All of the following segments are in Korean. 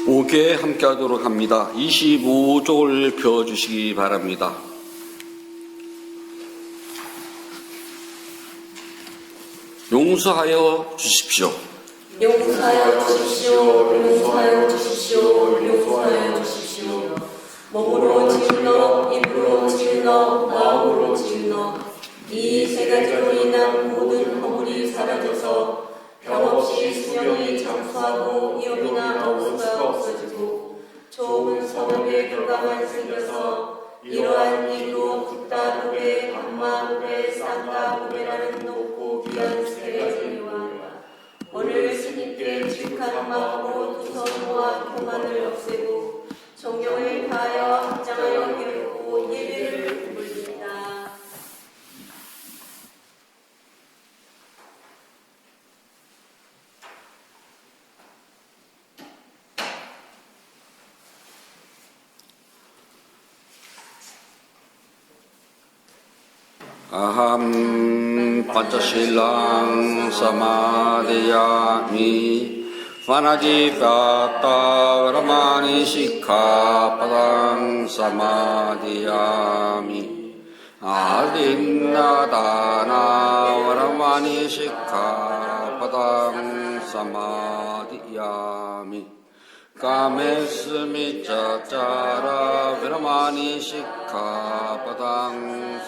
5개 함께 하도록 합니다. 25쪽을 펴주시기 바랍니다. 용서하여 주십시오. 용서하여 주십시오. 용서하여 주십시오. 용서하여 주십시오. 몸으로 질러, 입으로 질러, 마음으로 질러 이 세 가지로 인한 모든 허물이 사라져서 병없이 수명이 장수하고 위험이나 억수가 없어지고 좋은 성업에 교감만 생겨서 이러한 일로 붓다 보배, 감마 보배, 쌍가 보배라는 높고 귀한 세 가지와 오늘 스님께 질한 마음으로 두서모와 교만을 없애고 존경을 다하여 합장하여 기르고 예배를 부릅니다. 아함 판차실랑 사마디야미 파나지바타 브라마니 시카파당 사마디야미 아딘나다나 브라마니 시카파당 사마디야미 까메스미 짜짜라 브라마니 시카파당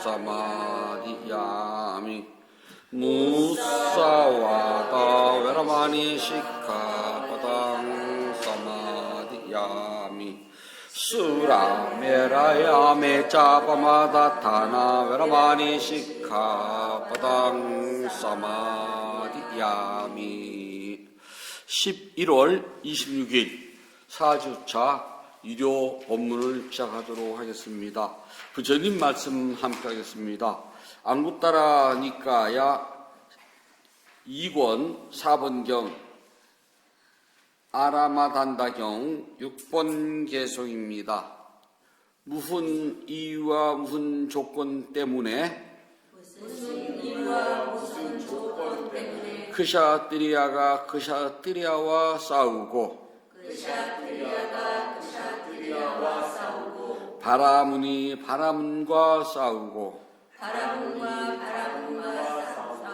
사마디야미 무사와다 베라마니 시카파당 사마디야미 수라메라야메 짜파마다타나 베라마니 시카파당 사마디야미 11월 26일 4주차 유료 법문을 시작하도록 하겠습니다. 부처님 말씀 함께 하겠습니다. 안구따라 니까야 2권 4번경 아라마단다경 6번 개송입니다. 무슨 이유와 무슨 조건 때문에 크샤뜨리아가 크샤뜨리아와 싸우고 바라문이 바라문과 싸우고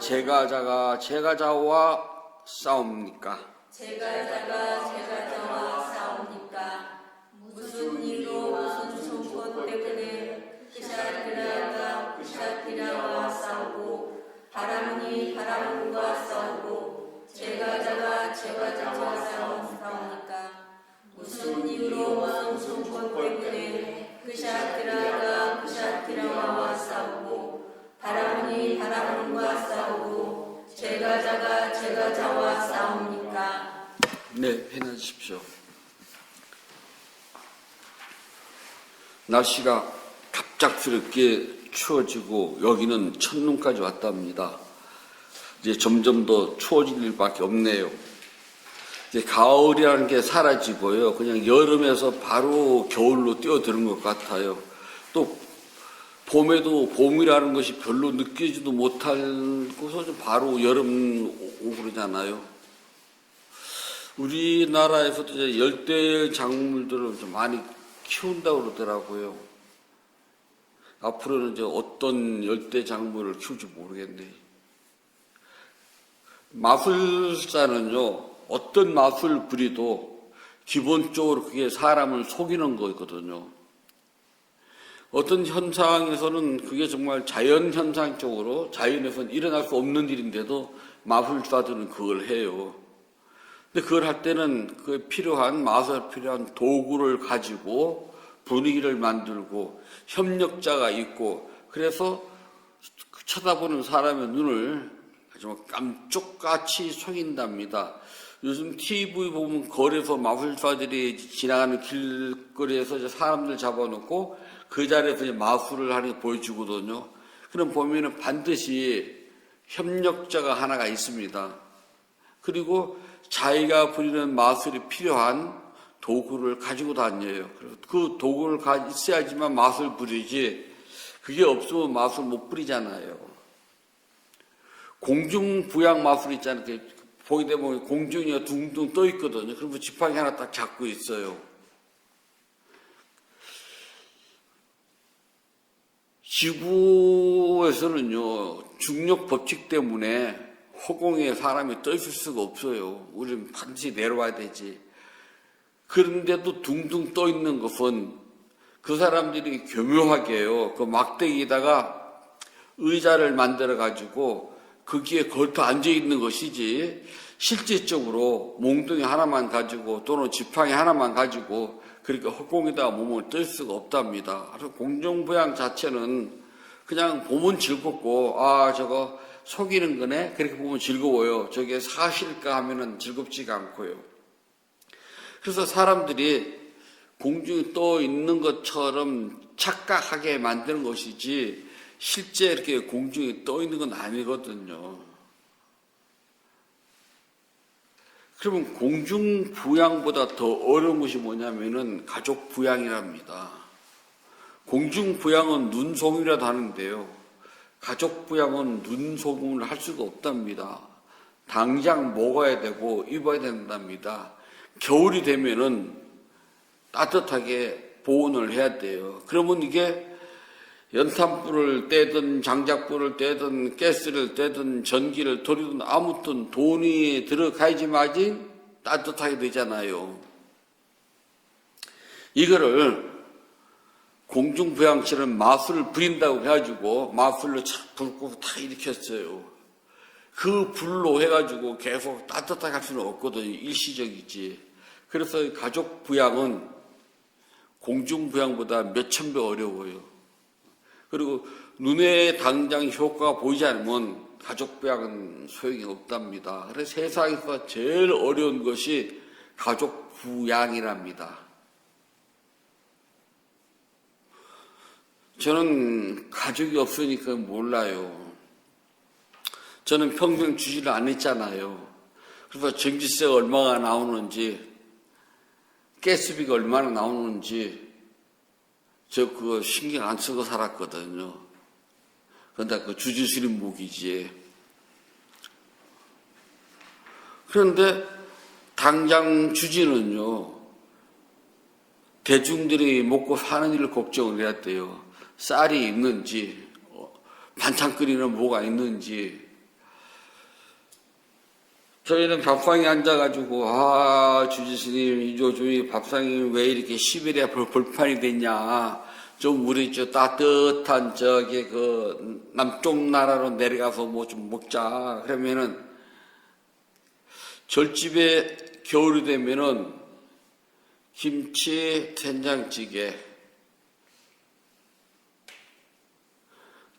제가자가 제가자와 싸웁니까? 무슨 일로 무슨 조건 때문에 크샤뜨리아가 크샤뜨리아와 싸우고 바라문이 바라문과 싸우고 제가자가 제가자와 싸우니까? 무슨 이유로 무슨 조건 때문에 크샤뜨리아가 크샤뜨리아와 싸우고 바라문이 바라문과 싸우고 제가자가 제가자와 싸웁니까? 네, 해놔주십시오. 날씨가 갑작스럽게 추워지고 여기는 첫눈까지 왔답니다. 이제 점점 더 추워질 일밖에 없네요. 이제 가을이라는 게 사라지고요. 그냥 여름에서 바로 겨울로 뛰어드는 것 같아요. 또 봄에도 봄이라는 것이 별로 느끼지도 못하고서 바로 여름 오고 그러잖아요. 우리나라에서도 이제 열대 작물들을 좀 많이 키운다고 그러더라고요. 앞으로는 이제 어떤 열대 작물을 키울지 모르겠네. 마술사는요, 어떤 마술 부리도 기본적으로 그게 사람을 속이는 거거든요. 어떤 현상에서는 그게 정말 자연 현상적으로 자연에서는 일어날 수 없는 일인데도 마술사들은 그걸 해요. 근데 그걸 할 때는 그 마술에 필요한 도구를 가지고 분위기를 만들고 협력자가 있고 그래서 쳐다보는 사람의 눈을 정말 깜쪽같이 속인답니다. 요즘 TV 보면 거리에서 마술사들이 지나가는 길거리에서 사람들 잡아놓고 그 자리에서 마술을 하는 게 보여주거든요. 그럼 보면은 반드시 협력자가 하나가 있습니다. 그리고 자기가 부리는 마술이 필요한 도구를 가지고 다녀요. 그래서 그 도구를 있어야지만 마술 부리지, 그게 없으면 마술 못 부리잖아요. 공중부양 마술 있잖아요. 보게 되면 공중이 둥둥 떠 있거든요. 그러면 지팡이 하나 딱 잡고 있어요. 지구에서는요, 중력 법칙 때문에 허공에 사람이 떠 있을 수가 없어요. 우리는 반드시 내려와야 되지. 그런데도 둥둥 떠 있는 것은 그 사람들이 교묘하게요, 그 막대기에다가 의자를 만들어 가지고 거기에 걸터 앉아 있는 것이지, 실질적으로 몽둥이 하나만 가지고 또는 지팡이 하나만 가지고 그렇게 허공에다 몸을 뜰 수가 없답니다. 그래서 공중부양 자체는 그냥 보면 즐겁고, 아, 저거 속이는 거네? 그렇게 보면 즐거워요. 저게 사실까 하면은 즐겁지가 않고요. 그래서 사람들이 공중에 떠 있는 것처럼 착각하게 만드는 것이지, 실제 이렇게 공중에 떠 있는 건 아니거든요. 그러면 공중 부양보다 더 어려운 것이 뭐냐면은 가족 부양이랍니다. 공중 부양은 눈속임이라도 하는데요, 가족 부양은 눈속임을 할 수가 없답니다. 당장 먹어야 되고 입어야 된답니다. 겨울이 되면은 따뜻하게 보온을 해야 돼요. 그러면 이게 연탄불을 떼든 장작불을 떼든 가스를 떼든 전기를 돌리든 아무튼 돈이 들어가야지만이 따뜻하게 되잖아요. 이거를 공중부양실은 마술을 부린다고 해가지고 마술로 불 끄고 다 일으켰어요. 그 불로 해가지고 계속 따뜻하게 할 수는 없거든요. 일시적이지. 그래서 가족 부양은 공중부양보다 몇천 배 어려워요. 그리고 눈에 당장 효과가 보이지 않으면 가족 부양은 소용이 없답니다. 그래서 세상에서 제일 어려운 것이 가족 부양이랍니다. 저는 가족이 없으니까 몰라요. 저는 평생 주지를 안 했잖아요. 그래서 전기세가 얼마나 나오는지, 가스비가 얼마나 나오는지 저 그거 신경 안 쓰고 살았거든요. 그런데 그 주지수린 무기지. 그런데 당장 주지는요, 대중들이 먹고 사는 일을 걱정을 해야 돼요. 쌀이 있는지, 반찬 끓이는 뭐가 있는지. 저희는 밥상에 앉아가지고, 아, 주지스님, 요즘 밥상이 왜 이렇게 시베리아 벌판이 됐냐. 좀 우리 저 따뜻한 저기 그 남쪽 나라로 내려가서 뭐 좀 먹자. 그러면은 절집에 겨울이 되면은 김치 된장찌개,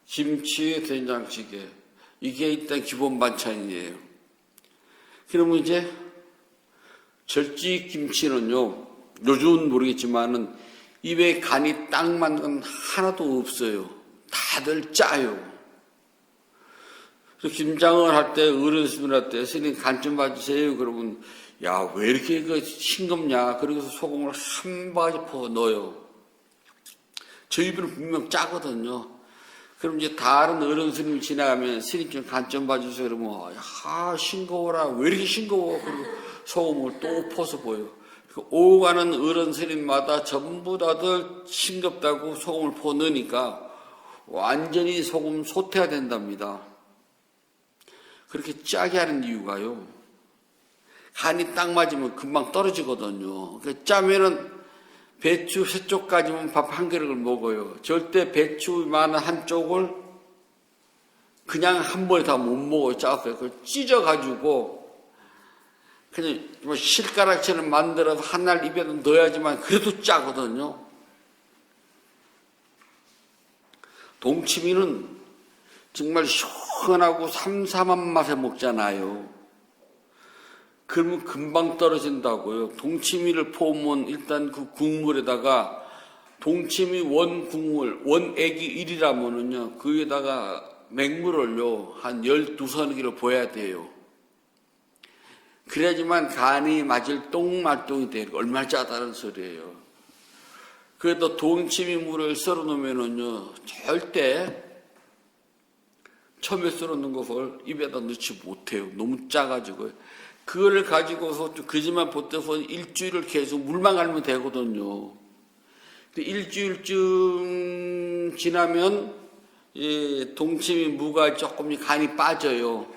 김치 된장찌개, 이게 일단 기본 반찬이에요. 그러면 이제 절집 김치는요, 요즘은 모르겠지만은 입에 간이 딱 맞는 건 하나도 없어요. 다들 짜요. 그래서 김장을 할 때, 어른스님 할 때, 스님 간 좀 봐주세요. 그러면, 야, 왜 이렇게 싱겁냐. 그러고서 소금을 한 바가지 퍼 넣어요. 저희 입은 분명 짜거든요. 그럼 이제 다른 어른 스님이 지나가면 스님 좀 간 좀 봐주세요. 그러면, 야, 싱거워라. 왜 이렇게 싱거워. 그리고 소금을 또 퍼서 보여. 오가는 어른 스님마다 전부 다들 싱겁다고 소금을 퍼 넣으니까 완전히 소금 소태가 된답니다. 그렇게 짜게 하는 이유가요, 간이 딱 맞으면 금방 떨어지거든요. 짜면은 배추 3쪽까지면 밥 한 그릇을 먹어요. 절대 배추 많은 한쪽을 그냥 한 번에 다 못 먹어요. 짜서 그걸 찢어가지고 그냥 뭐 실가락처럼 만들어서 한날 입에 넣어야지만 그래도 짜거든요. 동치미는 정말 시원하고 삼삼한 맛에 먹잖아요. 그러면 금방 떨어진다고요. 동치미를 퍼오면 일단 그 국물에다가 동치미 원 국물, 원액이 1이라면은요, 거기에다가 맹물을요, 한 12서너기를 부어야 돼요. 그래야지만 간이 맞을 똥말똥이 돼요. 얼마나 짜다는 소리예요. 그래도 동치미 물을 썰어 놓으면은요, 처음에 썰어놓은 것을 입에다 넣지 못해요. 너무 짜가지고. 그거를 가지고서 그 집만 보태서 일주일을 계속 물만 갈면 되거든요. 근데 일주일쯤 지나면 동치미 무가 조금 간이 빠져요.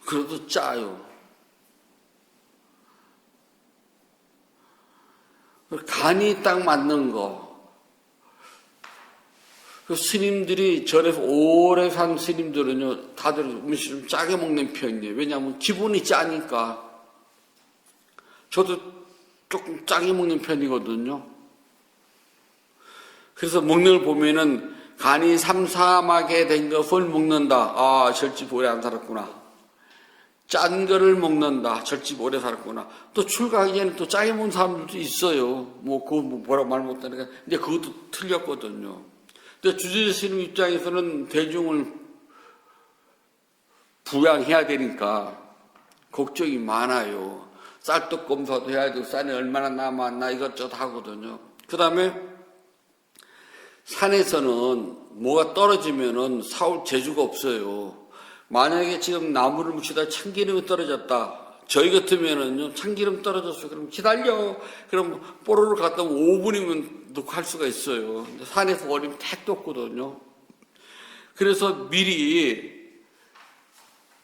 그래도 짜요. 간이 딱 맞는 거. 그 스님들이 절에서 오래 산 스님들은요, 다들 음식을 좀 짜게 먹는 편이에요. 왜냐하면 기분이 짜니까. 저도 조금 짜게 먹는 편이거든요. 그래서 먹는 걸 보면은 간이 삼삼하게 된 것을 먹는다. 아, 절집 오래 안 살았구나. 짠 거를 먹는다. 절집 오래 살았구나. 또 출가하기 전에 또 짜게 먹는 사람들도 있어요. 그거 뭐라고 말 못하니까. 근데 그것도 틀렸거든요. 근데 주제 스님 입장에서는 대중을 부양해야 되니까 걱정이 많아요. 쌀떡 검사도 해야 되고, 쌀이 얼마나 남았나 이것저것 하거든요. 그 다음에 산에서는 뭐가 떨어지면은 사올 재주가 없어요. 만약에 지금 나무를 묻히다 참기름이 떨어졌다. 저희 같으면은요, 참기름 떨어졌어. 그럼 기다려. 그럼 뽀로로 갔다 오면 5분이면 넣고 할 수가 있어요. 근데 산에서 얼으면 택도 없거든요. 그래서 미리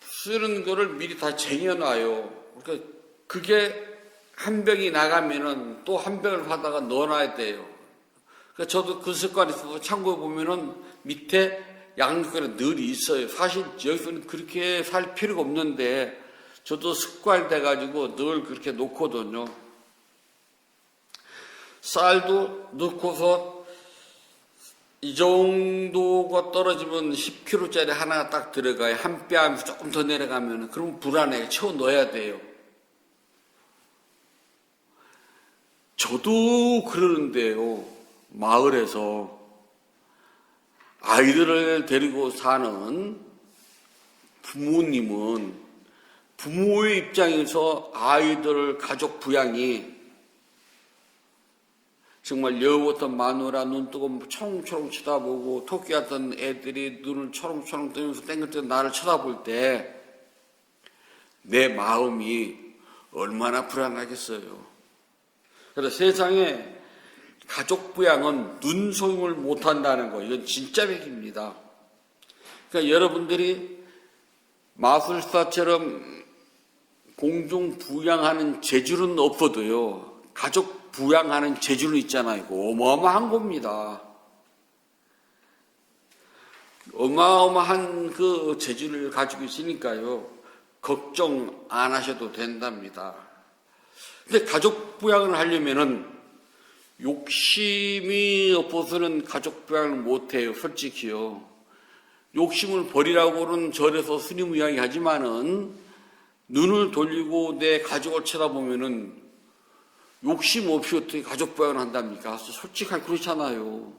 쓰는 거를 미리 다 쟁여놔요. 그러니까 그게 한 병이 나가면은 또 한 병을 받아가 넣어놔야 돼요. 그러니까 저도 그 습관이 있어서 창고에 보면은 밑에 양육관에 늘 있어요. 사실 여기서는 그렇게 살 필요가 없는데 저도 습관이 돼가지고 늘 그렇게 놓거든요. 쌀도 넣고서 이 정도가 떨어지면 10kg짜리 하나 딱 들어가요. 한 뺨 조금 더 내려가면 그러면 불안해. 채워 넣어야 돼요. 저도 그러는데요. 마을에서 아이들을 데리고 사는 부모님은 부모의 입장에서 아이들 가족 부양이 정말 여우부터 마누라 눈 뜨고 초롱초롱 쳐다보고 토끼 같은 애들이 눈을 초롱초롱 뜨면서 땡글땡글 나를 쳐다볼 때 내 마음이 얼마나 불안하겠어요. 그래서 세상에 가족 부양은 눈속임을 못한다는 거, 이건 진짜 백입니다. 그러니까 여러분들이 마술사처럼 공중 부양하는 재주는 없어도요, 가족 부양하는 재주는 있잖아요. 어마어마한 겁니다. 어마어마한 그 재주를 가지고 있으니까요, 걱정 안 하셔도 된답니다. 근데 가족 부양을 하려면은 욕심이 없어서는 가족 부양을 못해요, 솔직히요. 욕심을 버리라고는 절에서 스님 이야기 하지만은 눈을 돌리고 내 가족을 쳐다보면은 욕심 없이 어떻게 가족 부양을 한답니까? 솔직하게 그렇잖아요.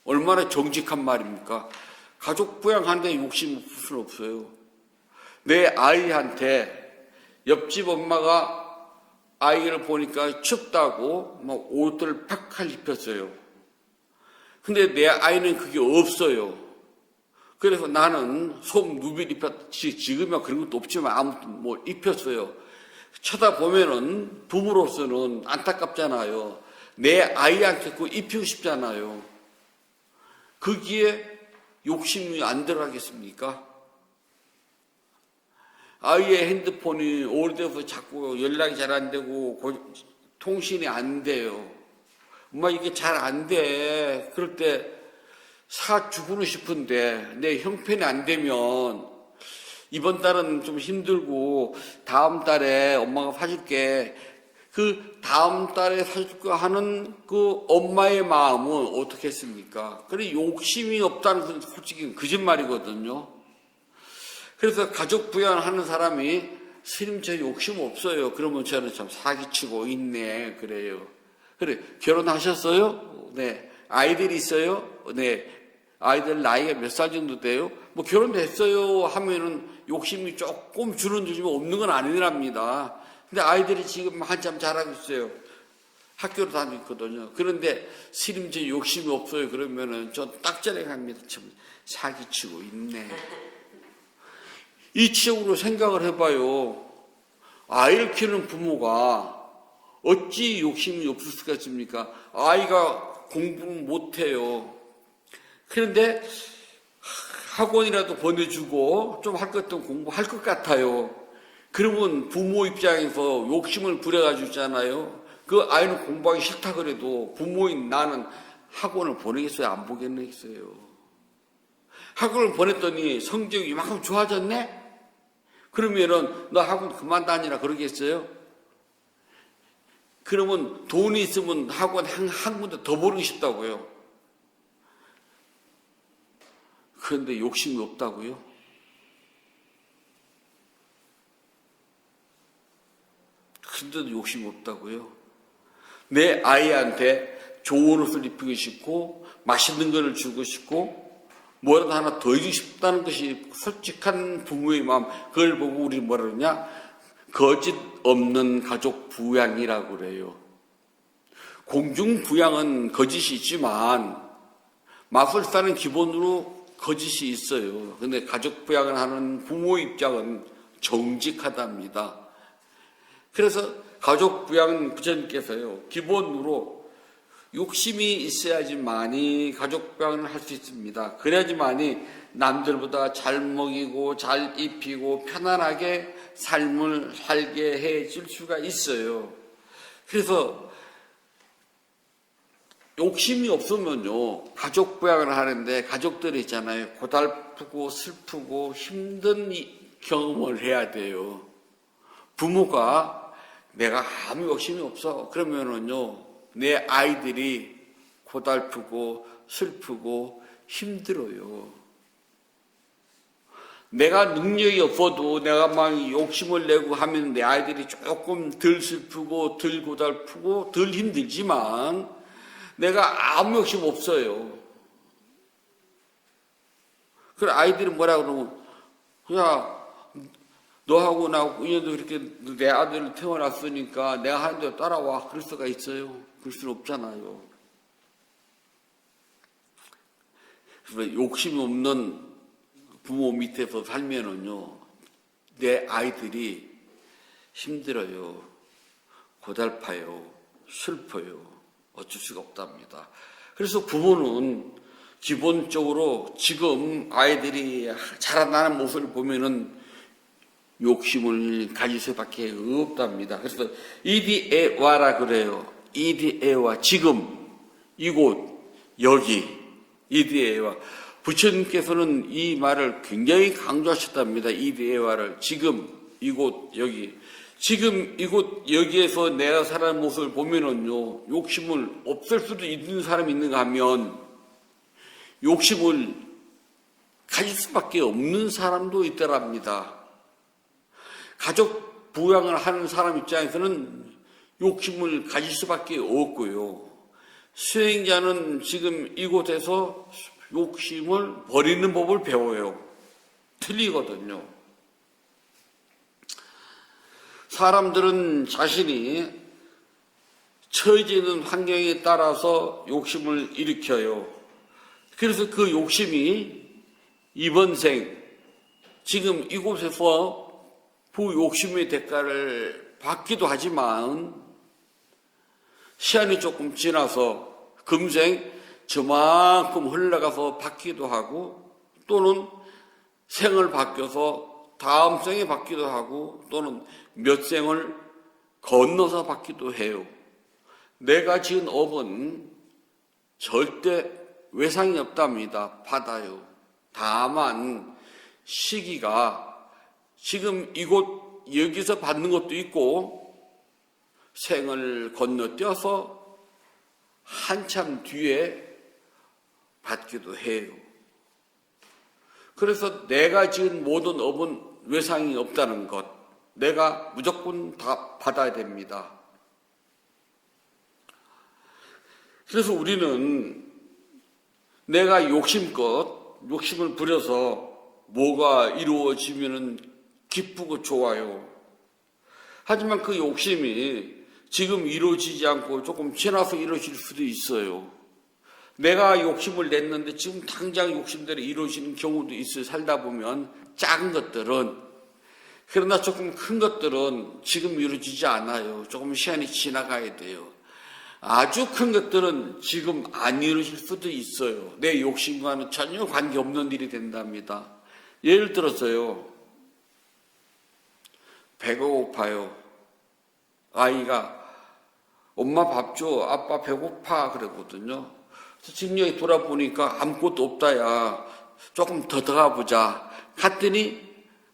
얼마나 정직한 말입니까? 가족 부양하는데 욕심 없을 수는 없어요. 내 아이한테 옆집 엄마가 아이를 보니까 춥다고 막 옷을 팍팍 입혔어요. 근데 내 아이는 그게 없어요. 그래서 나는 솜 누빌 입혔지, 지금은 그런 것도 없지만 아무튼 뭐 입혔어요. 쳐다보면은 부모로서는 안타깝잖아요. 내 아이한테 그거 입히고 싶잖아요. 거기에 욕심이 안 들어가겠습니까? 아이의 핸드폰이 오래돼서 자꾸 연락이 잘 안 되고 통신이 안 돼요. 엄마 이게 잘 안 돼. 그럴 때 사 주고는 싶은데 내 형편이 안 되면 이번 달은 좀 힘들고 다음 달에 엄마가 사줄게. 그 다음 달에 사줄게 하는 그 엄마의 마음은 어떻게 했습니까? 그래 욕심이 없다는 건 솔직히 거짓말이거든요. 그래서 가족 부양하는 사람이 스님 저 욕심 없어요. 그러면 저는 참 사기치고 있네. 그래요. 그래 결혼하셨어요? 네. 아이들이 있어요? 네. 아이들 나이가 몇 살 정도 돼요? 뭐 결혼됐어요 하면은 욕심이 조금 줄어들지만 없는 건 아니랍니다. 근데 아이들이 지금 한참 자라고 있어요. 학교를 다니고 있거든요. 그런데 스님 저 욕심이 없어요. 그러면은 저 딱전에 갑니다. 참 사기치고 있네. 이치적으로 생각을 해봐요. 아이를 키우는 부모가 어찌 욕심이 없을 수가 있습니까? 아이가 공부는 못해요. 그런데 학원이라도 보내주고 좀 할 것 같으면 공부할 것 같아요. 그러면 부모 입장에서 욕심을 부려가지고 있잖아요. 그 아이는 공부하기 싫다 그래도 부모인 나는 학원을 보내겠어요? 안 보내겠어요? 학원을 보냈더니 성적이 이만큼 좋아졌네? 그러면은 너 학원 그만 다니라 그러겠어요? 그러면 돈이 있으면 학원 한 군데 더 보내고 싶다고요. 그런데 욕심이 없다고요? 근데도 욕심이 없다고요? 내 아이한테 좋은 옷을 입히고 싶고 맛있는 것을 주고 싶고 뭐라도 하나 더 해주고 싶다는 것이 솔직한 부모의 마음. 그걸 보고 우리 뭐라 그러냐? 거짓 없는 가족 부양이라고 그래요. 공중 부양은 거짓이 있지만 마술사는 기본으로 거짓이 있어요. 근데 가족 부양을 하는 부모 입장은 정직하답니다. 그래서 가족 부양은 부처님께서요, 기본으로 욕심이 있어야지만이 가족 부양을 할 수 있습니다. 그래야지만이 남들보다 잘 먹이고 잘 입히고 편안하게 삶을 살게 해줄 수가 있어요. 그래서 욕심이 없으면요, 가족 부양을 하는데 가족들이 있잖아요. 고달프고 슬프고 힘든 경험을 해야 돼요. 부모가 내가 아무 욕심이 없어. 그러면은요, 내 아이들이 고달프고 슬프고 힘들어요. 내가 능력이 없어도 내가 막 욕심을 내고 하면 내 아이들이 조금 덜 슬프고 덜 고달프고 덜 힘들지만 내가 아무 욕심 없어요. 그래 아이들이 뭐라 그러면 그냥 너하고 나하고 인연도 그렇게 내 아들을 태어났으니까 내가 하는 대로 따라와. 그럴 수가 있어요? 그럴 수는 없잖아요. 그래서 욕심 없는 부모 밑에서 살면은요, 내 아이들이 힘들어요. 고달파요. 슬퍼요. 어쩔 수가 없답니다. 그래서 부모는 기본적으로 지금 아이들이 자라나는 모습을 보면은 욕심을 가질 수밖에 없답니다. 그래서 이디에와라 그래요. 이디에와 지금 이곳 여기 이디에와 부처님께서는 이 말을 굉장히 강조하셨답니다. 이디에와를 지금 이곳 여기 지금 이곳 여기에서 내가 살아가는 모습을 보면은요 욕심을 없앨 수도 있는 사람이 있는가 하면 욕심을 가질 수밖에 없는 사람도 있더랍니다. 가족 부양을 하는 사람 입장에서는 욕심을 가질 수밖에 없고요. 수행자는 지금 이곳에서 욕심을 버리는 법을 배워요. 틀리거든요. 사람들은 자신이 처해져 있는 환경에 따라서 욕심을 일으켜요. 그래서 그 욕심이 이번 생, 지금 이곳에서 그 욕심의 대가를 받기도 하지만 시간이 조금 지나서 금생 저만큼 흘러가서 받기도 하고 또는 생을 바뀌어서 다음 생에 받기도 하고 또는 몇 생을 건너서 받기도 해요. 내가 지은 업은 절대 외상이 없답니다. 받아요. 다만 시기가 지금 이곳 여기서 받는 것도 있고 생을 건너뛰어서 한참 뒤에 받기도 해요. 그래서 내가 지은 모든 업은 외상이 없다는 것, 내가 무조건 다 받아야 됩니다. 그래서 우리는 내가 욕심을 부려서 뭐가 이루어지면은 기쁘고 좋아요. 하지만 그 욕심이 지금 이루어지지 않고 조금 지나서 이루어질 수도 있어요. 내가 욕심을 냈는데 지금 당장 욕심대로 이루어지는 경우도 있어요. 살다 보면 작은 것들은. 그러나 조금 큰 것들은 지금 이루어지지 않아요. 조금 시간이 지나가야 돼요. 아주 큰 것들은 지금 안 이루어질 수도 있어요. 내 욕심과는 전혀 관계없는 일이 된답니다. 예를 들어서요. 배가 고파요. 아이가 엄마 밥 줘. 아빠 배고파. 그랬거든요. 그래서 집 여기 돌아보니까 아무것도 없다야. 조금 더 가보자. 갔더니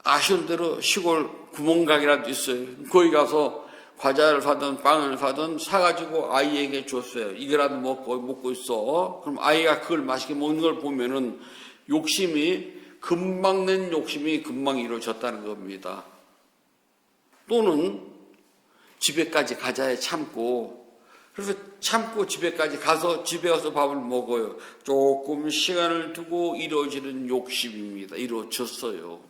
아쉬운 대로 시골 구멍가게라도 있어요. 거기 가서 과자를 사든 빵을 사든 사가지고 아이에게 줬어요. 이거라도 먹고 있어. 그럼 아이가 그걸 맛있게 먹는 걸 보면은 욕심이 금방 낸 욕심이 금방 이루어졌다는 겁니다. 또는 집에까지 가자에 참고, 그래서 참고 집에까지 가서 집에 가서 밥을 먹어요. 조금 시간을 두고 이루어지는 욕심입니다. 이루어졌어요.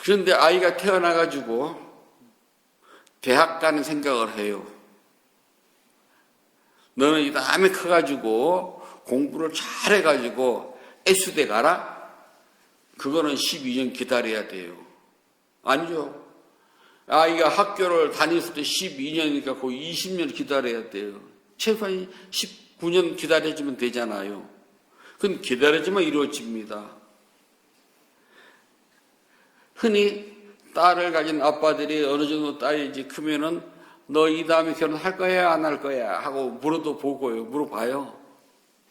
그런데 아이가 태어나가지고 대학 가는 생각을 해요. 너는 이 다음에 커가지고 공부를 잘해가지고 S대 가라? 그거는 12년 기다려야 돼요. 아니죠. 아이가 학교를 다녔을 때 12년이니까 거의 20년 기다려야 돼요. 최소한 19년 기다려주면 되잖아요. 그건 기다려주면 이루어집니다. 흔히 딸을 가진 아빠들이 어느 정도 딸이 이제 크면은 너 이 다음에 결혼할 거야 안 할 거야 하고 물어봐요.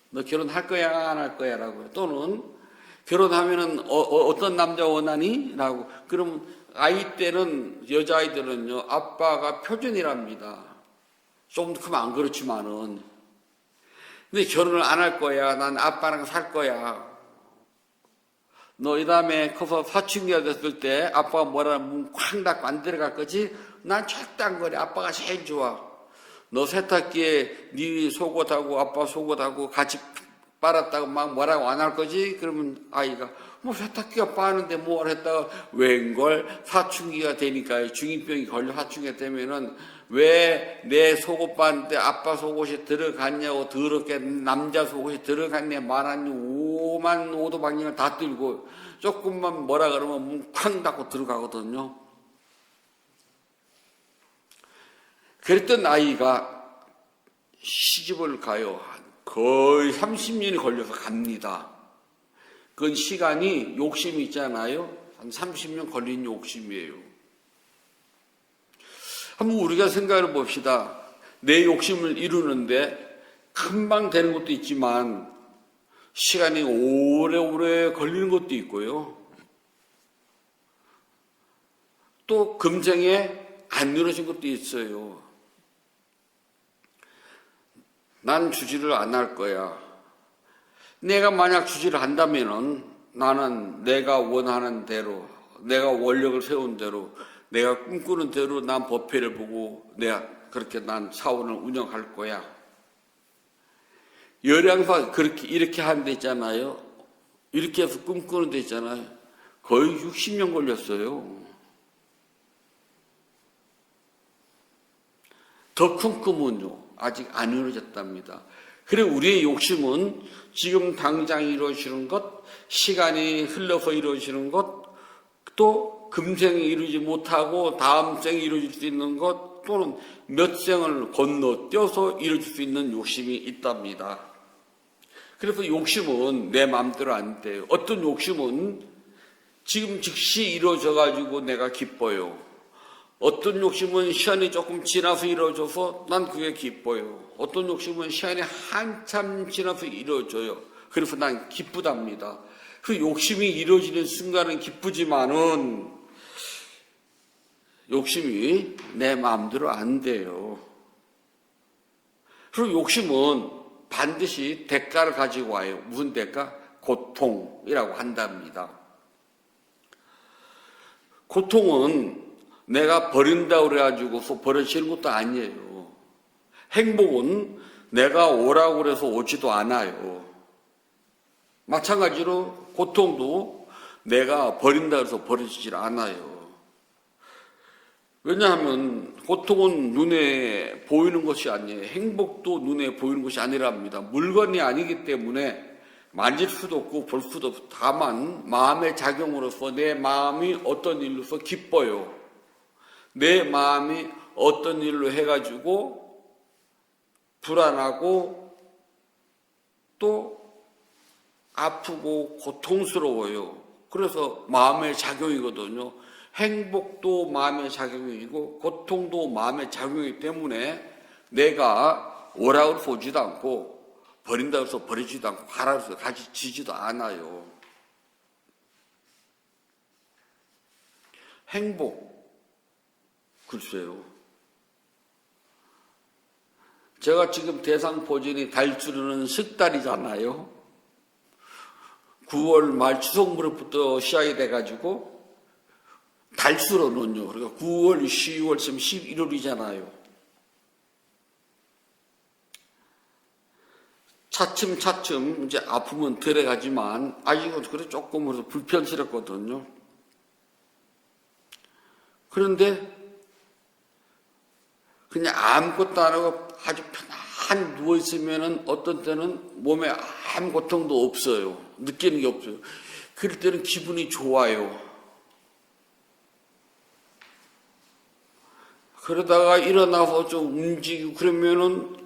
너 결혼할 거야 안 할 거야 라고요. 또는 결혼하면은 어떤 남자 원하니? 라고. 그러면 아이 때는 여자아이들은요 아빠가 표준이랍니다. 조금 더 크면 안 그렇지만은. 근데 결혼을 안 할 거야. 난 아빠랑 살 거야. 너 이 다음에 커서 사춘기가 됐을 때 아빠가 뭐라면 문 쾅 닫고 안 들어갈 거지? 난 절대 안 그래. 아빠가 제일 좋아. 너 세탁기에 네 속옷하고 아빠 속옷하고 같이 빨았다고 막 뭐라고 안 할 거지? 그러면 아이가 뭐 세탁기가 빠는데 뭘 했다가 웬걸 사춘기가 되니까 중2병이 걸려 사춘기가 되면은 왜 내 속옷 봤는데 아빠 속옷이 들어갔냐고 더럽게 남자 속옷이 들어갔냐 말았냐 오만 오도방향을 다 들고 조금만 뭐라 그러면 문 쾅 닫고 들어가거든요. 그랬던 아이가 시집을 가요. 거의 30년이 걸려서 갑니다. 그건 시간이 욕심이 있잖아요. 한 30년 걸린 욕심이에요. 한번 우리가 생각해 봅시다. 내 욕심을 이루는데 금방 되는 것도 있지만 시간이 오래오래 걸리는 것도 있고요. 또 금생에 안 이루어진 것도 있어요. 난 주지를 안 할 거야. 내가 만약 주지를 한다면은 나는 내가 원하는 대로, 내가 원력을 세운 대로, 내가 꿈꾸는 대로 난 법회를 보고 내가 그렇게 난 사원을 운영할 거야. 열양사 그렇게 이렇게 하는 데 있잖아요. 이렇게 해서 꿈꾸는 데 있잖아요. 거의 60년 걸렸어요. 더 큰 꿈은요. 아직 안 이루어졌답니다. 그리고 우리의 욕심은 지금 당장 이루어지는 것, 시간이 흘러서 이루어지는 것, 또 금생에 이루지 못하고 다음 생에 이루어질 수 있는 것, 또는 몇 생을 건너뛰어서 이루어질 수 있는 욕심이 있답니다. 그래서 욕심은 내 마음대로 안 돼요. 어떤 욕심은 지금 즉시 이루어져가지고 내가 기뻐요. 어떤 욕심은 시간이 조금 지나서 이루어져서 난 그게 기뻐요. 어떤 욕심은 시간이 한참 지나서 이루어져요. 그래서 난 기쁘답니다. 그 욕심이 이루어지는 순간은 기쁘지만은 욕심이 내 마음대로 안 돼요. 그리고 욕심은 반드시 대가를 가지고 와요. 무슨 대가? 고통이라고 한답니다. 고통은 내가 버린다고 그래가지고 버려지는 것도 아니에요. 행복은 내가 오라고 그래서 오지도 않아요. 마찬가지로 고통도 내가 버린다고 해서 버려지질 않아요. 왜냐하면 고통은 눈에 보이는 것이 아니에요. 행복도 눈에 보이는 것이 아니랍니다. 물건이 아니기 때문에 만질 수도 없고 볼 수도 없고, 다만 마음의 작용으로서 내 마음이 어떤 일로서 기뻐요. 내 마음이 어떤 일로 해가지고 불안하고 또 아프고 고통스러워요. 그래서 마음의 작용이거든요. 행복도 마음의 작용이고 고통도 마음의 작용이기 때문에 내가 오라고 보지도 않고 버린다고 해서 버리지도 않고 가라고 해서 가지지도 않아요. 행복, 글쎄요. 제가 지금 대상포진이 달주르는 석 달이잖아요. 9월 말 추석 무렵부터 시작이 돼가지고 달수로는요. 그러니까 9월, 10월, 지금 11월이잖아요. 차츰차츰 이제 아픔은 덜해가지만 아직은 그래 조금 불편스럽거든요. 그런데 그냥 아무것도 안 하고 아주 편안히 누워있으면 어떤 때는 몸에 아무 고통도 없어요. 느끼는 게 없어요. 그럴 때는 기분이 좋아요. 그러다가 일어나서 좀 움직이고 그러면은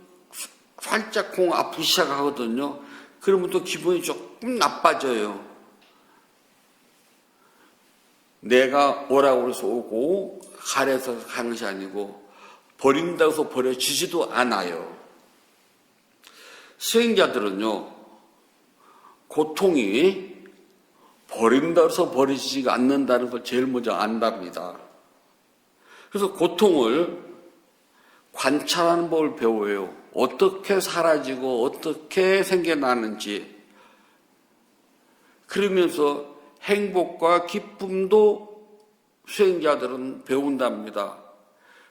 살짝 공 아프기 시작하거든요. 그러면 또 기분이 조금 나빠져요. 내가 오라고 해서 오고 가래서 가는 것이 아니고 버린다고 해서 버려지지도 않아요. 수행자들은요, 고통이 버린다고 해서 버리지가 않는다는 걸 제일 먼저 안답니다. 그래서 고통을 관찰하는 법을 배워요. 어떻게 사라지고 어떻게 생겨나는지. 그러면서 행복과 기쁨도 수행자들은 배운답니다.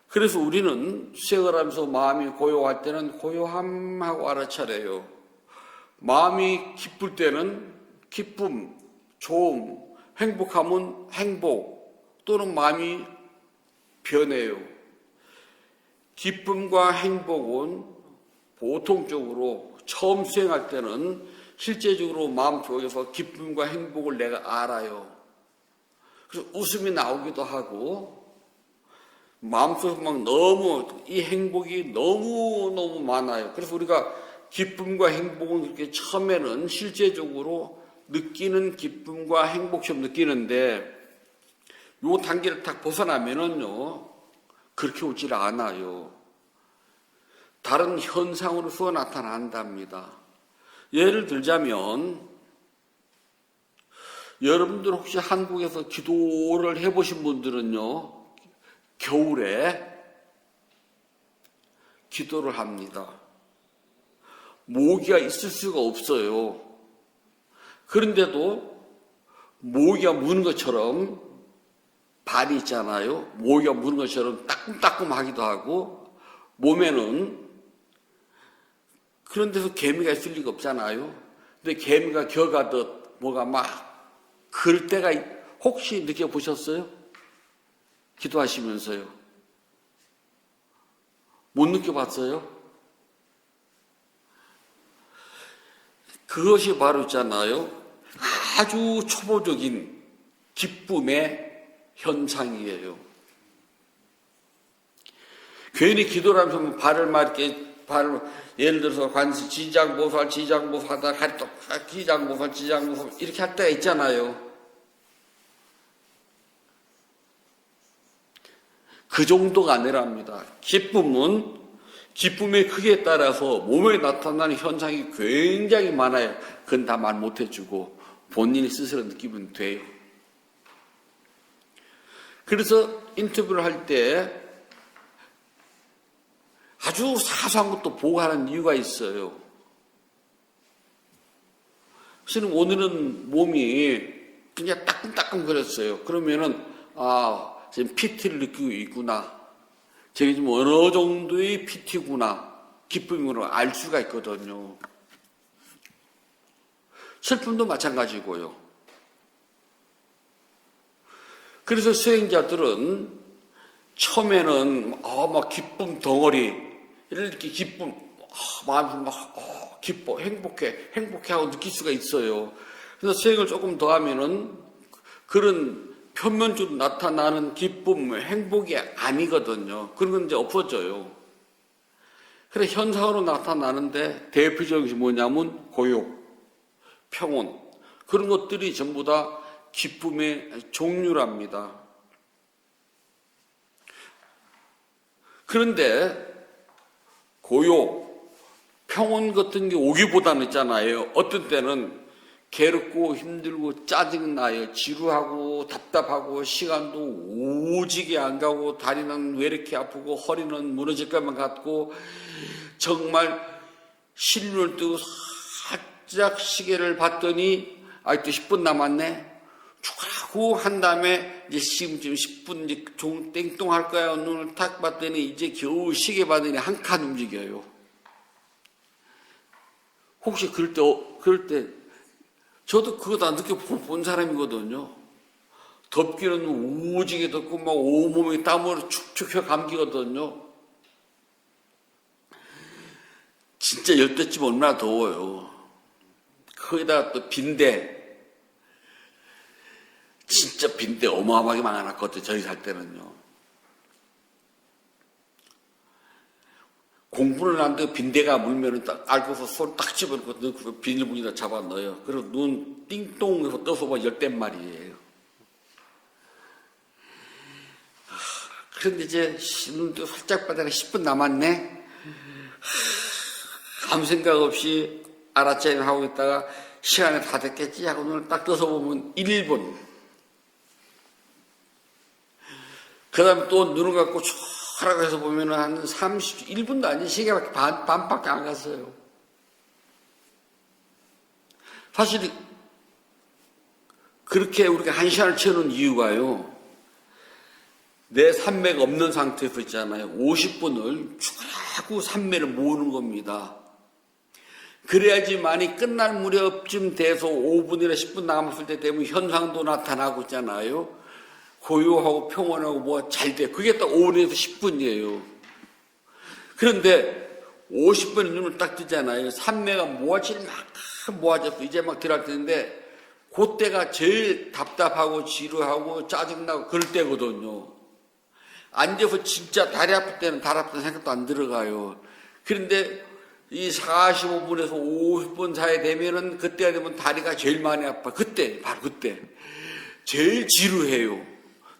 그래서 우리는 수행을 하면서 마음이 고요할 때는 고요함하고 알아차려요. 마음이 기쁠 때는 기쁨, 좋음, 행복하면 행복, 또는 마음이 변해요. 기쁨과 행복은 보통적으로 처음 수행할 때는 실제적으로 마음속에서 기쁨과 행복을 내가 알아요. 그래서 웃음이 나오기도 하고 마음속에서 막 너무 이 행복이 너무너무 많아요. 그래서 우리가 기쁨과 행복은 그렇게 처음에는 실제적으로 느끼는 기쁨과 행복처럼 느끼는데 요 단계를 딱 벗어나면은요 그렇게 오질 않아요. 다른 현상으로서 나타난답니다. 예를 들자면 여러분들 혹시 한국에서 기도를 해보신 분들은요 겨울에 기도를 합니다. 모기가 있을 수가 없어요. 그런데도 모기가 무는 것처럼 발이 있잖아요. 모기가 무는 것처럼 따끔따끔하기도 하고 몸에는 그런 데서 개미가 있을 리가 없잖아요. 근데 개미가 겨가듯 뭐가 막 그럴 때가 혹시 느껴보셨어요? 기도하시면서요. 못 느껴봤어요? 그것이 바로 있잖아요. 아주 초보적인 기쁨의 현상이에요. 괜히 기도를 하면서 발을 막 이렇게 예를 들어서 관시 지장보살 하다 가리떡 지장보살 이렇게 할 때가 있잖아요. 그 정도가 아니랍니다. 기쁨은 기쁨의 크기에 따라서 몸에 나타나는 현상이 굉장히 많아요. 그건 다 말 못해주고 본인이 스스로 느끼면 돼요. 그래서 인터뷰를 할 때 아주 사소한 것도 보고 하는 이유가 있어요. 사실은 오늘은 몸이 그냥 따끔따끔거렸어요. 그러면은 지금 PT를 느끼고 있구나. 저게 지금 어느 정도의 PT구나. 기쁨으로 알 수가 있거든요. 슬픔도 마찬가지고요. 그래서 수행자들은 처음에는 막 기쁨 덩어리 이렇게 기쁨 마음이 기뻐 행복해 하고 느낄 수가 있어요. 그래서 수행을 조금 더 하면은 그런 표면적으로 나타나는 기쁨, 행복이 아니거든요. 그런 건 이제 없어져요. 그래 현상으로 나타나는데 대표적인 것이 뭐냐면 고요, 평온 그런 것들이 전부 다 기쁨의 종류랍니다. 그런데 고요, 평온 같은 게 오기보다는 있잖아요. 어떤 때는 괴롭고 힘들고 짜증나요. 지루하고 답답하고 시간도 오지게 안 가고 다리는 왜 이렇게 아프고 허리는 무너질 것만 같고 정말 실눈을 뜨고 살짝 시계를 봤더니 아직도 10분 남았네. 죽으라고 한 다음에 이제 지금쯤 10분 이제 종 땡똥 할 거야. 눈을 탁 봤더니 이제 겨우 시계 봤더니 한 칸 움직여요. 혹시 그럴 때 저도 그거 다 느껴본 사람이거든요. 덥기는 오지게 덥고 막 온몸이 땀으로 축축해 감기거든요. 진짜 열대쯤 얼마나 더워요. 거기다가 또 빈대. 진짜 빈대 어마어마하게 많아놨거든요. 저희 살 때는요. 공부를 하는데 빈대가 물면은 딱 알고서 손 딱 집어넣고 비닐봉지에다 잡아 넣어요. 그리고 눈 띵동 해서 떠서 봐 열댓 말이에요. 그런데 이제 눈도 살짝 빠다가 10분 남았네. 아무 생각 없이 알아차림 하고 있다가 시간이 다 됐겠지 하고 눈을 딱 떠서 보면 1분. 그 다음에 또 눈을 감고 하라고 해서 보면 한 1분도 아닌 시계밖에 반밖에 안 갔어요. 사실 그렇게 우리가 1시간을 채우는 이유가요. 내 산매가 없는 상태에서 있잖아요. 50분을 쭉 산매를 모으는 겁니다. 그래야지만이 끝날 무렵쯤 돼서 5분이나 10분 남았을 때 되면 현상도 나타나고 있잖아요. 고요하고 평온하고 뭐가 잘 돼. 그게 딱 5분에서 10분이에요. 그런데 50분에 눈을 딱 뜨잖아요. 산매가 모아져서 이제 막 들어갈 때인데 그때가 제일 답답하고 지루하고 짜증나고 그럴 때거든요. 앉아서 진짜 다리 아플 때는 다리 아프다는 생각도 안 들어가요. 그런데 이 45분에서 50분 사이 되면은 그때가 되면 다리가 제일 많이 아파. 바로 그때. 제일 지루해요.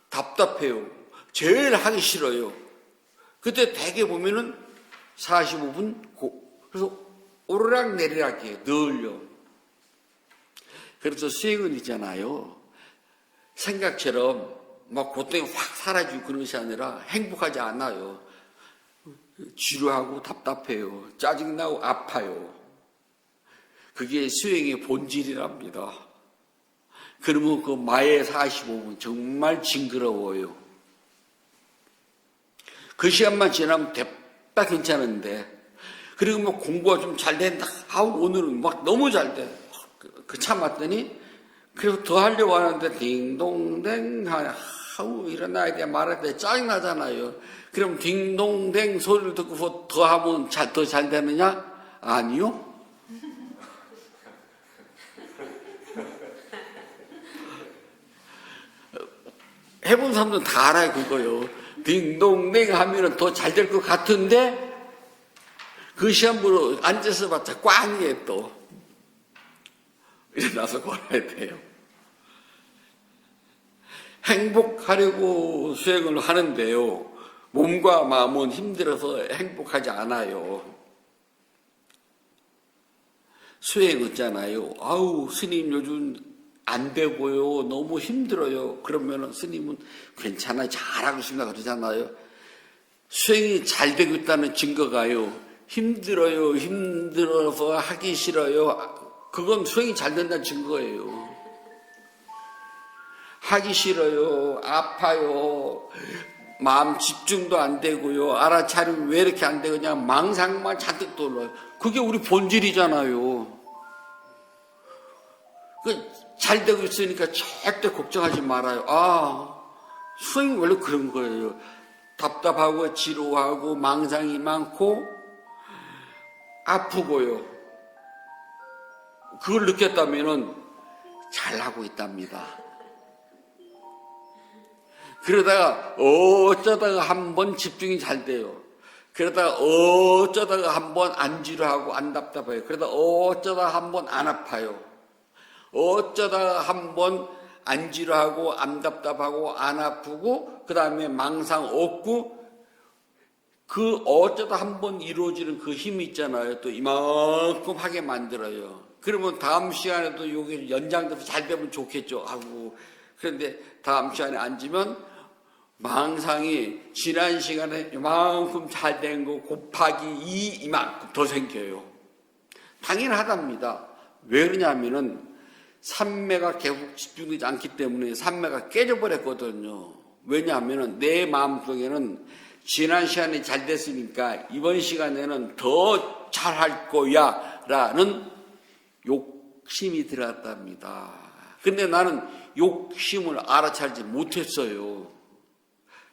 답답해요. 제일 하기 싫어요. 그때 대개 보면은 45분 그래서 오르락 내리락 해요. 늘요. 그래서 수행은 있잖아요. 생각처럼 막 고통이 확 사라지고 그런 것이 아니라 행복하지 않아요. 지루하고 답답해요. 짜증나고 아파요. 그게 수행의 본질이랍니다. 그러면 그 마의 45분 정말 징그러워요. 그 시간만 지나면 대박 괜찮은데 그리고 뭐 공부가 좀 잘 된다. 오늘은 막 너무 잘 돼. 그 참았더니 그리고 더 하려고 하는데 딩동댕 일어나야 돼 말해야 돼 짜증나잖아요. 그럼 딩동댕 소리를 듣고서 더 하면 더 잘 되느냐? 아니요. 해본 사람들은 다 알아요, 그거요. 딩동댕 하면은 더 잘 될 것 같은데, 그 시험으로 앉아서 봤자 꽝이에요, 또. 일어나서 걸어야 돼요. 행복하려고 수행을 하는데요. 몸과 마음은 힘들어서 행복하지 않아요. 수행 있잖아요. 스님 요즘 안 되고요. 너무 힘들어요. 그러면 스님은 괜찮아요. 잘하고 있습니다. 그러잖아요. 수행이 잘 되고 있다는 증거가요. 힘들어요. 힘들어서 하기 싫어요. 그건 수행이 잘 된다는 증거예요. 하기 싫어요. 아파요. 마음 집중도 안 되고요. 알아차리면 왜 이렇게 안 되고 그냥 망상만 잔뜩 떠올라요. 그게 우리 본질이잖아요. 잘 되고 있으니까 절대 걱정하지 말아요. 수행이 원래 그런 거예요. 답답하고 지루하고 망상이 많고 아프고요. 그걸 느꼈다면은 잘하고 있답니다. 그러다가 어쩌다가 한번 집중이 잘 돼요. 그러다가 어쩌다가 한번 안 지루하고 안 답답해요. 그러다가 어쩌다가 한번 안 아파요. 어쩌다가 한번 안 지루하고 안 답답하고 안 아프고 그 다음에 망상 없고 그 어쩌다 한번 이루어지는 그 힘이 있잖아요. 또 이만큼 하게 만들어요. 그러면 다음 시간에도 여기 연장돼서 잘 되면 좋겠죠 하고, 그런데 다음 시간에 앉으면 망상이 지난 시간에 이만큼 잘 된 거 곱하기 2 이만큼 더 생겨요. 당연하답니다. 왜 그러냐면은 삼매가 계속 집중되지 않기 때문에 삼매가 깨져버렸거든요. 왜냐하면은 내 마음속에는 지난 시간에 잘 됐으니까 이번 시간에는 더 잘할 거야 라는 욕심이 들어갔답니다. 근데 나는 욕심을 알아차리지 못했어요.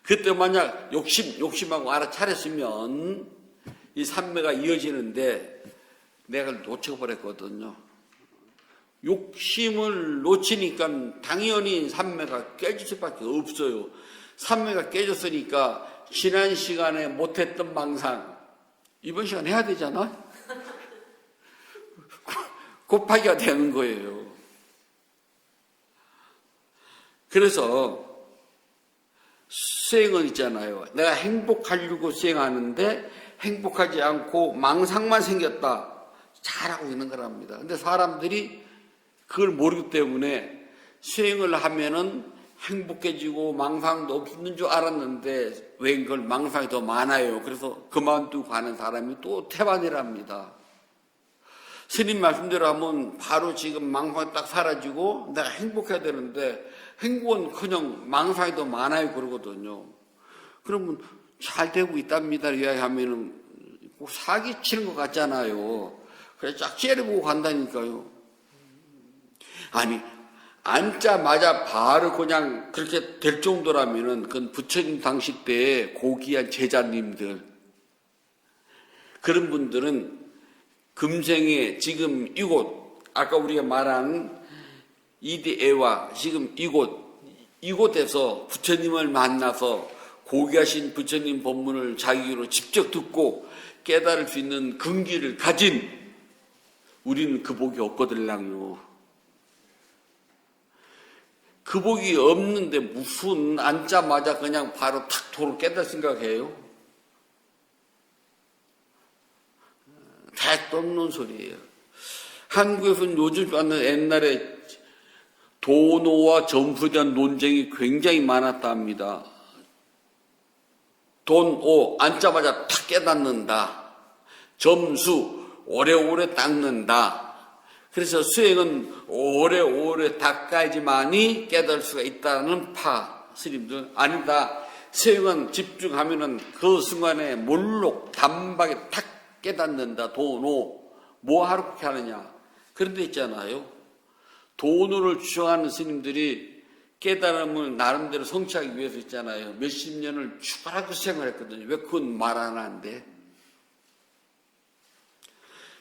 그때 만약 욕심하고 알아차렸으면 이 삼매가 이어지는데 내가 놓쳐버렸거든요. 욕심을 놓치니까 당연히 삼매가 깨질 수밖에 없어요. 삼매가 깨졌으니까 지난 시간에 못했던 망상 이번 시간에 해야 되잖아. 곱하기가 되는 거예요. 그래서 수행은 있잖아요. 내가 행복하려고 수행하는데 행복하지 않고 망상만 생겼다. 잘하고 있는 거랍니다. 근데 사람들이 그걸 모르기 때문에 수행을 하면은 행복해지고 망상도 없는 줄 알았는데 웬걸 망상이 더 많아요. 그래서 그만두고 가는 사람이 또 태반이랍니다. 스님 말씀대로 하면 바로 지금 망상이 딱 사라지고 내가 행복해야 되는데 행복은 그냥 망상이 더 많아요 그러거든요. 그러면 잘 되고 있답니다 이야기하면은 꼭 사기치는 것 같잖아요. 그래서 쫙 째려보고 간다니까요. 아니 앉자마자 바로 그냥 그렇게 될 정도라면은 그건 부처님 당시 때 고귀한 제자님들 그런 분들은 금생에 지금 이곳 아까 우리가 말한 이디애와 지금 이곳에서 부처님을 만나서 고귀하신 부처님 법문을 자기로 직접 듣고 깨달을 수 있는 근기를 가진 우리는 그 복이 없거들랑요. 그 복이 없는데 무슨 앉자마자 그냥 바로 탁 도로 깨달을 생각해요? 대도 없는 소리예요. 한국에서는 요즘 옛날에 도노와 점수에 대한 논쟁이 굉장히 많았다 합니다. 돈오 앉자마자 탁 깨닫는다. 점수 오래오래 닦는다. 그래서 수행은 오래오래 닦아야지만이 깨달을 수가 있다는 파 스님들 아니다. 수행은 집중하면은 그 순간에 몰록 단박에 탁 깨닫는다. 도노 뭐 하러 그렇게 하느냐. 그런 데 있잖아요. 도노를 주장하는 스님들이 깨달음을 나름대로 성취하기 위해서 있잖아요. 몇십 년을 죽어라고 생각했거든요. 왜 그건 말 안 하는데?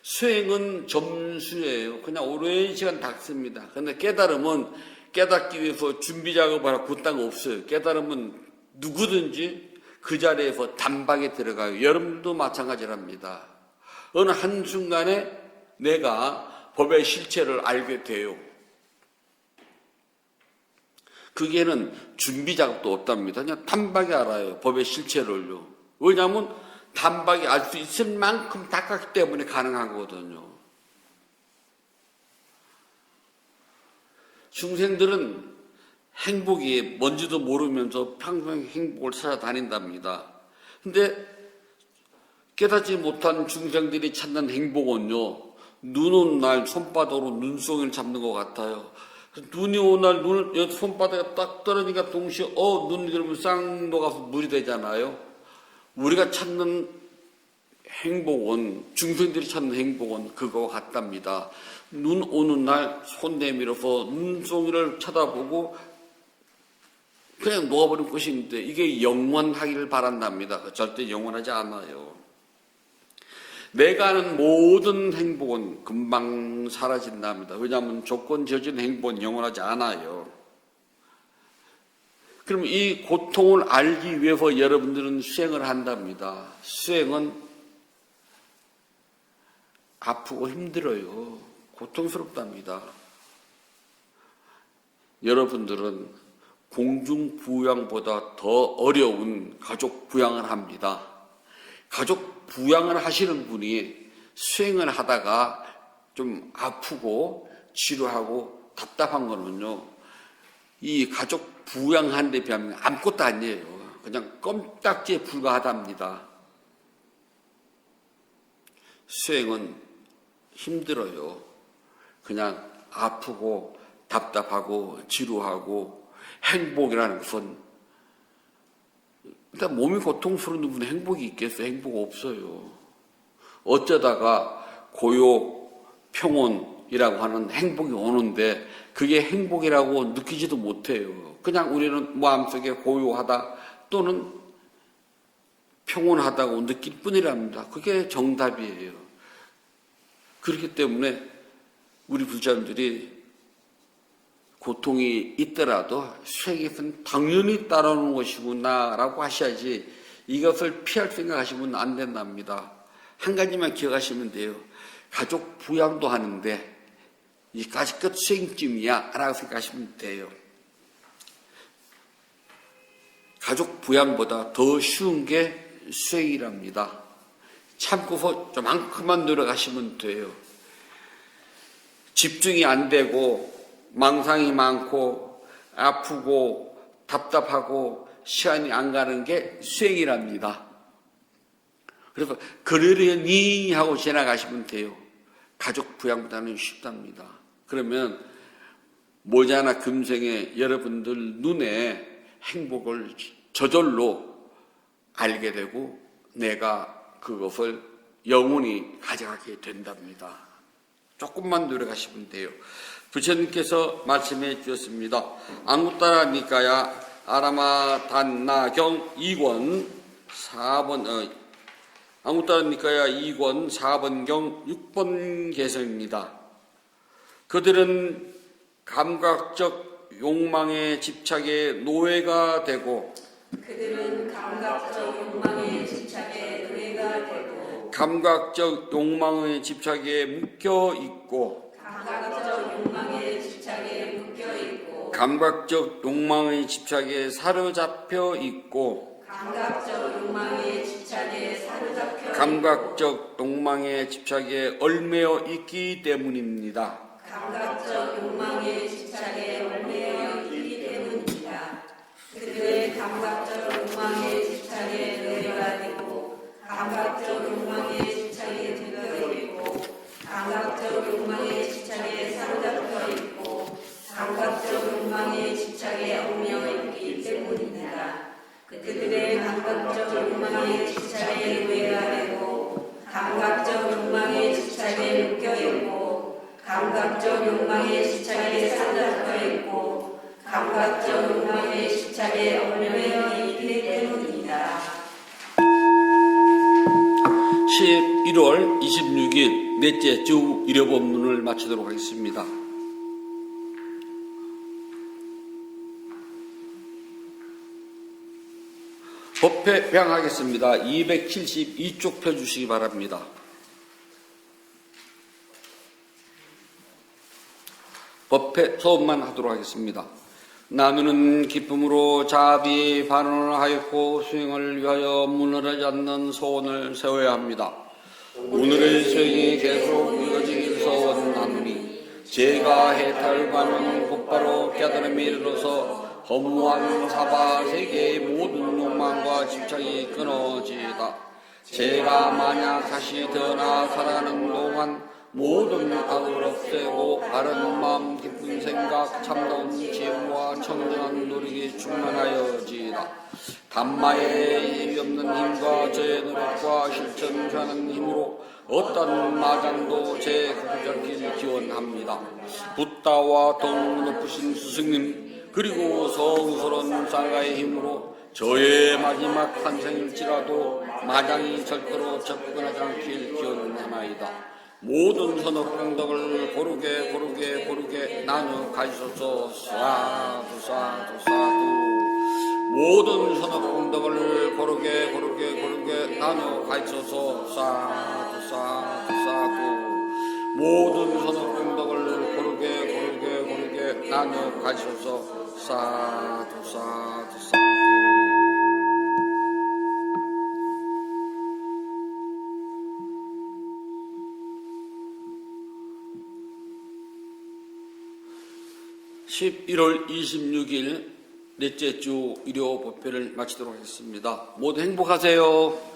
수행은 점수예요. 그냥 오랜 시간 닦습니다. 그런데 깨달음은 깨닫기 위해서 준비 작업을 하고 그딴 거 없어요. 깨달음은 누구든지 그 자리에서 단박에 들어가요. 여러분도 마찬가지랍니다. 어느 한순간에 내가 법의 실체를 알게 돼요. 그게는 준비 작업도 없답니다. 그냥 단박에 알아요. 법의 실체를요. 왜냐하면 단박에 알 수 있을 만큼 닦았기 때문에 가능하거든요. 중생들은 행복이 뭔지도 모르면서 평생 행복을 찾아다닌답니다. 근데 깨닫지 못한 중생들이 찾는 행복은요. 눈 오는 날 손바닥으로 눈송이를 잡는 것 같아요. 눈이 오는 날 손바닥에 딱 떨어지니까 동시에 눈이 그러면 쌍 녹아서 물이 되잖아요. 우리가 찾는 행복은 중생들이 찾는 행복은 그거와 같답니다. 눈 오는 날 손 내밀어서 눈송이를 쳐다보고 그냥 녹아버린 꽃인데 이게 영원하기를 바란답니다. 절대 영원하지 않아요. 내가 아는 모든 행복은 금방 사라진답니다. 왜냐하면 조건지어진 행복은 영원하지 않아요. 그럼 이 고통을 알기 위해서 여러분들은 수행을 한답니다. 수행은 아프고 힘들어요. 고통스럽답니다. 여러분들은 공중부양보다 더 어려운 가족 부양을 합니다. 가족 부양을 하시는 분이 수행을 하다가 좀 아프고 지루하고 답답한 거는요, 이 가족 부양하는 데 비하면 아무것도 아니에요. 그냥 껌딱지에 불과하답니다. 수행은 힘들어요. 그냥 아프고 답답하고 지루하고 행복이라는 것은 일단 몸이 고통스러운 분은 행복이 있겠어요? 행복 없어요. 어쩌다가 고요, 평온이라고 하는 행복이 오는데 그게 행복이라고 느끼지도 못해요. 그냥 우리는 마음속에 고요하다 또는 평온하다고 느낄 뿐이랍니다. 그게 정답이에요. 그렇기 때문에 우리 불자님들이 고통이 있더라도 수행에서는 당연히 따라오는 것이구나 라고 하셔야지 이것을 피할 생각하시면 안 된답니다. 한 가지만 기억하시면 돼요. 가족 부양도 하는데 이까지 끝 수행쯤이야 라고 생각하시면 돼요. 가족 부양보다 더 쉬운 게 수행이랍니다. 참고서 좀만큼만 노력하시면 돼요. 집중이 안 되고 망상이 많고 아프고 답답하고 시간이 안 가는 게 수행이랍니다. 그래서 그러려니 하고 지나가시면 돼요. 가족 부양보다는 쉽답니다. 그러면 모자나 금생에 여러분들 눈에 행복을 저절로 알게 되고 내가 그것을 영원히 가져가게 된답니다. 조금만 노력하시면 돼요. 부처님께서 말씀해 주셨습니다. 앙구따라 니까야 아라마 단나경 2권 4번 앙구따라 니까야 2권 4번경 6번 개성입니다. 그들은 감각적 욕망의 집착에 노예가 되고 감각적 욕망의 집착에 묶여 있고 감각적 욕망의 집착에 사로잡혀 있고 감각적 욕망의 집착에 얽매여 있기 때문입니다. 그들의 감각적 욕망의 집착에 노예가 되고 감각적 욕망의 집착에 묶여 있고 감각적 욕망의 집착에 사로잡혀 있고 감각적 욕망의 집착에 얽매여 있기 때문입니다. 그들의 감각적 욕망의 집착에 노예가 되고 감각적 욕망의 집착에 묶여 있고 감각적 욕망의 집착에 사로잡혀 있고 감각적 욕망의 집착에 얽매여 있기 때문입니다. 11월 26일 넷째 주 일요 법문을 마치도록 하겠습니다. 법회 회항하겠습니다. 272쪽 펴주시기 바랍니다. 법회 소음만 하도록 하겠습니다. 나누는 기쁨으로 자비 반원을 하였고 수행을 위하여 무너지지 않는 소원을 세워야 합니다. 오늘의 수행이 계속 이어지길 소원하노니 제가 해탈하면 곧바로 깨달음에 이르러서 허무한 사바 세계의 모든 욕망과 집착이 끊어지다. 제가 만약 다시 태어나 살아가는 동안 모든 악을 없애고 바른 마음 깊은 생각 참다운 지혜와 청정한 노력이 충만하여지이다. 담마의 힘이 없는 힘과 저의 노력과 실천하는 힘으로 어떤 마장도 제 흡절길 기원합니다. 붓다와 덩 높으신 스승님 그리고 성스러운 쌀가의 힘으로 저의 마지막 환생일지라도 마장이 절대로 접근하지 않길 기원하나이다. 모든 선업공덕을 고르게 나누어 가지소서. 사두 사두 사두. 모든 선업공덕을 고르게 나누어 가지소서. 사두 사두 사두. 모든 선업공덕을 고르게 나누어 가지소서. 사두 사두 사두. 11월 26일 넷째 주 일요 법회를 마치도록 하겠습니다. 모두 행복하세요.